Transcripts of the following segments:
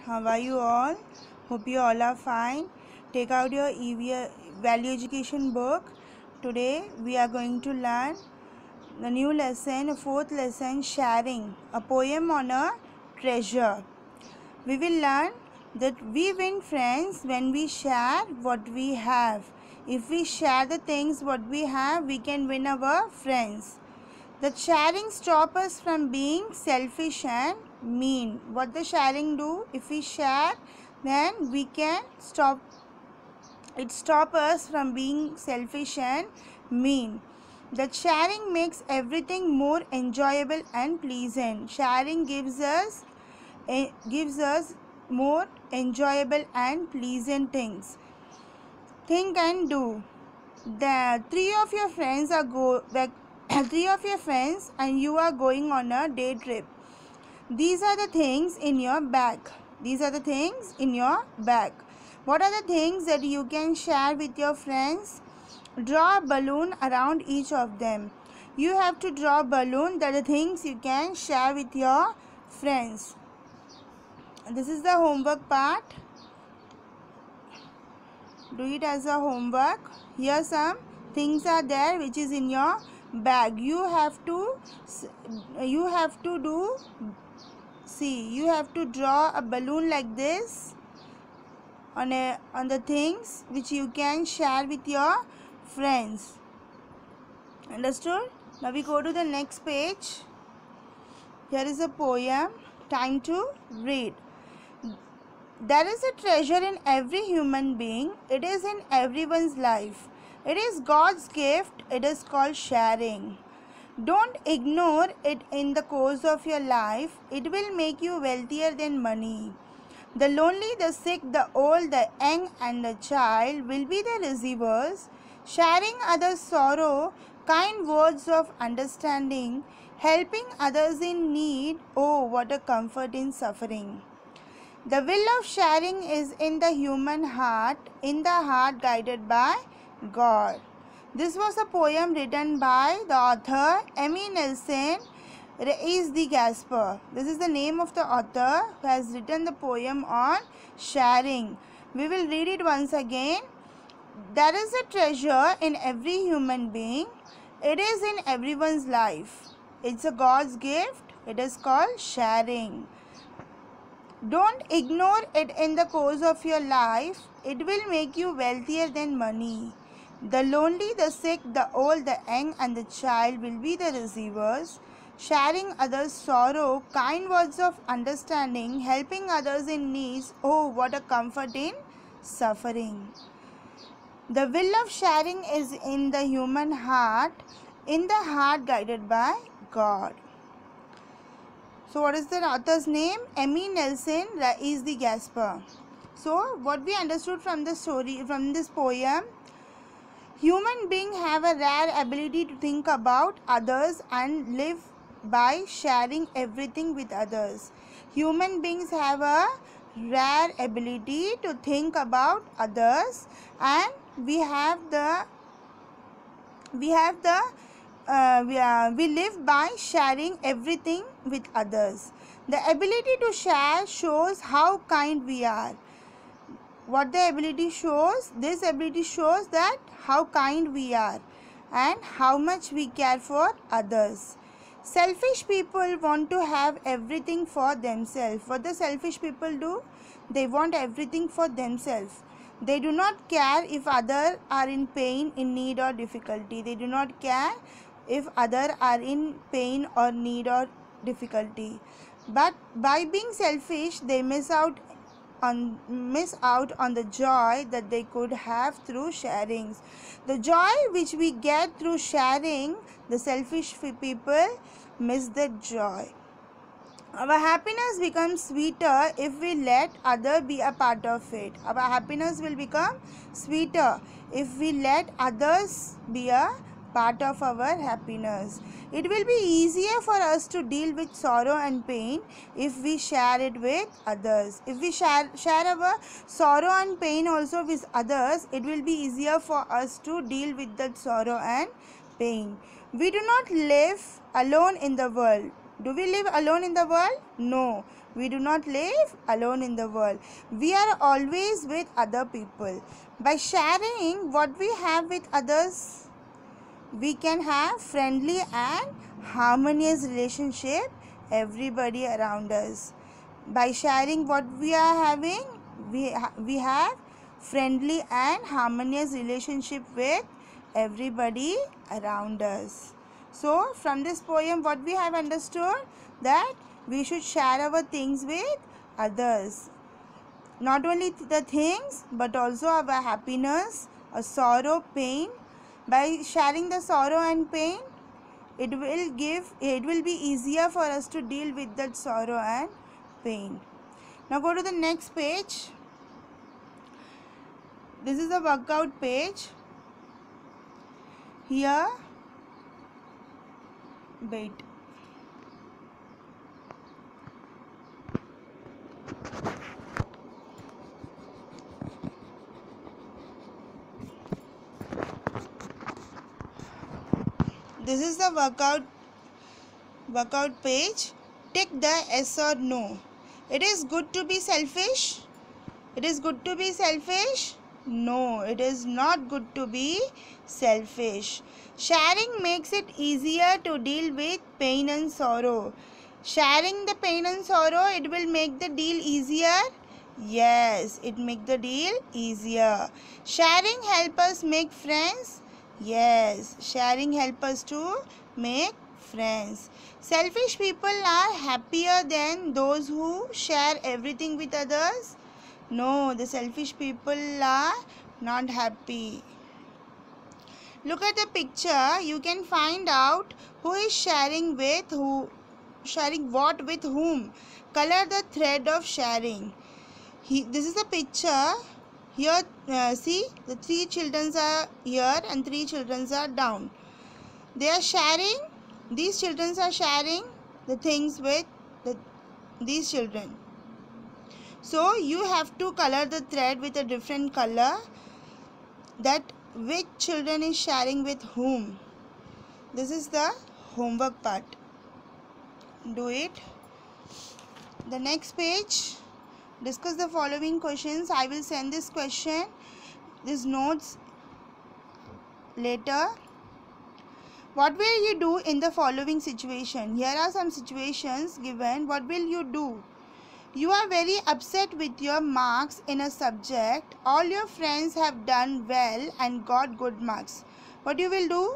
How are you all? Hope you all are fine. Take out your value education book. Today we are going to learn the new lesson, a fourth lesson, sharing, a poem on a treasure. We will learn that we win friends when we share what we have. If we share the things what we have, we can win our friends. That sharing stop us from being selfish and mean. What the sharing do? If we share, then we can stop us from being selfish and mean. That sharing makes everything more enjoyable and pleasant. Sharing gives us more enjoyable and pleasant things. Think and do. The three of your friends and you are going on a day trip. These are the things in your bag. What are the things that you can share with your friends? Draw a balloon around each of them. You have to draw a balloon. That are the things you can share with your friends. This is the homework part. Do it as a homework. Here some things are there which is in your bag. You have to draw a balloon like this on the things which you can share with your friends. Understood? Now we go to the next page. Here is a poem. Time to read. There is a treasure in every human being. It is in everyone's life. It is God's gift. It is called sharing. Don't ignore it in the course of your life. It will make you wealthier than money. The lonely, the sick, the old, the young and the child will be the receivers. Sharing others' sorrow, kind words of understanding, helping others in need. Oh, what a comfort in suffering. The will of sharing is in the human heart, guided by God. This was a poem written by the author Emmy Nelson Reis de Gaspar. This is the name of the author who has written the poem on sharing. We will read it once again. There is a treasure in every human being. It is in everyone's life. It's a God's gift. It is called sharing. Don't ignore it in the course of your life. It will make you wealthier than money. The lonely, the sick, the old, the young and the child will be the receivers. Sharing others' sorrow, kind words of understanding, helping others in needs. Oh, what a comfort in suffering. The will of sharing is in the human heart, guided by God. So what is the author's name? Emmy Nelson Reis de Gaspar. So what we understood from the story, from this poem, human beings have a rare ability to think about others and live by sharing everything with others. Human beings have a rare ability to think about others, and we live by sharing everything with others. The ability to share shows how kind we are. What the ability shows? This ability shows that how kind we are and how much we care for others. Selfish people want to have everything for themselves. What the selfish people do? They want everything for themselves. They do not care if others are in pain, in need or difficulty. They do not care if others are in pain or need or difficulty. But by being selfish, they miss out on the joy that they could have through sharings. The joy which we get through sharing, the selfish people miss that joy. Our happiness becomes sweeter if we let others be a part of it. Our happiness will become sweeter if we let others be a part of our happiness. It will be easier for us to deal with sorrow and pain if we share it with others. If we share our sorrow and pain also with others, it will be easier for us to deal with that sorrow and pain. We do not live alone in the world. Do we live alone in the world? No. We do not live alone in the world. We are always with other people. By sharing what we have with others, we can have friendly and harmonious relationship everybody around us. By sharing what we are having, we have friendly and harmonious relationship with everybody around us. So from this poem, what we have understood, that we should share our things with others. Not only the things, but also our happiness, a sorrow, pain. By sharing the sorrow and pain, it will be easier for us to deal with that sorrow and pain. Now go to the next page. This is a workout page. Here, wait. This is the workout page. Tick the yes or no. It is good to be selfish. It is good to be selfish. No, it is not good to be selfish. Sharing makes it easier to deal with pain and sorrow. Sharing the pain and sorrow, it will make the deal easier. Yes, it make the deal easier. Sharing help us make friends. Yes, sharing help us to make friends. Selfish people are happier than those who share everything with others. No, the selfish people are not happy. Look at the picture. You can find out who is sharing with who, sharing what with whom. Color the thread of sharing. This is a picture. Here, see, the 3 children are here and 3 children are down. They are sharing. These children are sharing the things with these children. So you have to color the thread with a different color, that which children is sharing with whom. This is the homework part. Do it. The next page. Discuss the following questions. I will send this question, these notes later. What will you do in the following situation? Here are some situations given. What will you do? You are very upset with your marks in a subject. All your friends have done well and got good marks. What you will do?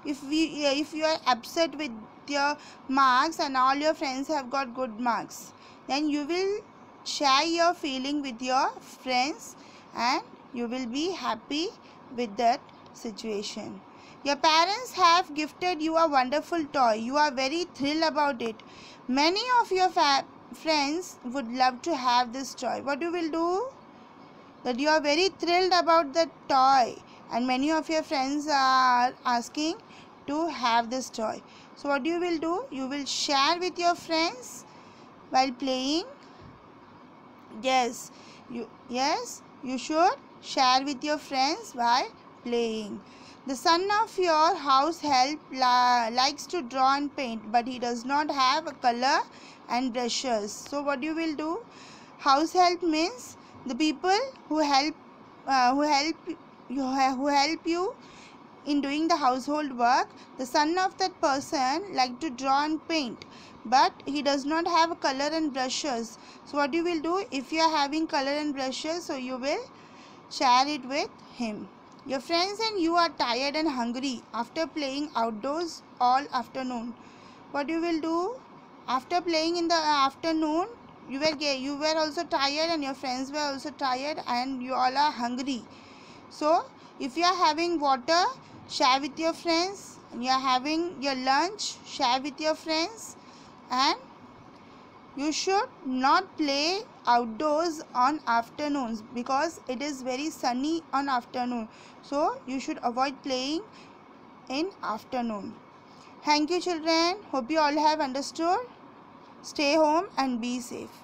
If you are upset with your marks and all your friends have got good marks, then you will share your feeling with your friends and you will be happy with that situation. Your parents have gifted you a wonderful toy. You are very thrilled about it. Many of your friends would love to have this toy. What you will do? That you are very thrilled about the toy and many of your friends are asking to have this toy. So what you will do? You will share with your friends while playing. Yes, you should share with your friends while playing. The son of your house help likes to draw and paint, but he does not have a color and brushes. So what you will do? House help means the people who help you in doing the household work. The son of that person like to draw and paint, but he does not have color and brushes. So what you will do? If you are having color and brushes, so you will share it with him. Your friends and you are tired and hungry after playing outdoors all afternoon. What you will do? After playing in the afternoon, you were also tired and your friends were also tired and you all are hungry. So if you are having water, share with your friends. And you are having your lunch, share with your friends. And you should not play outdoors on afternoons because it is very sunny on afternoon. So you should avoid playing in afternoon. Thank you children. Hope you all have understood. Stay home and be safe.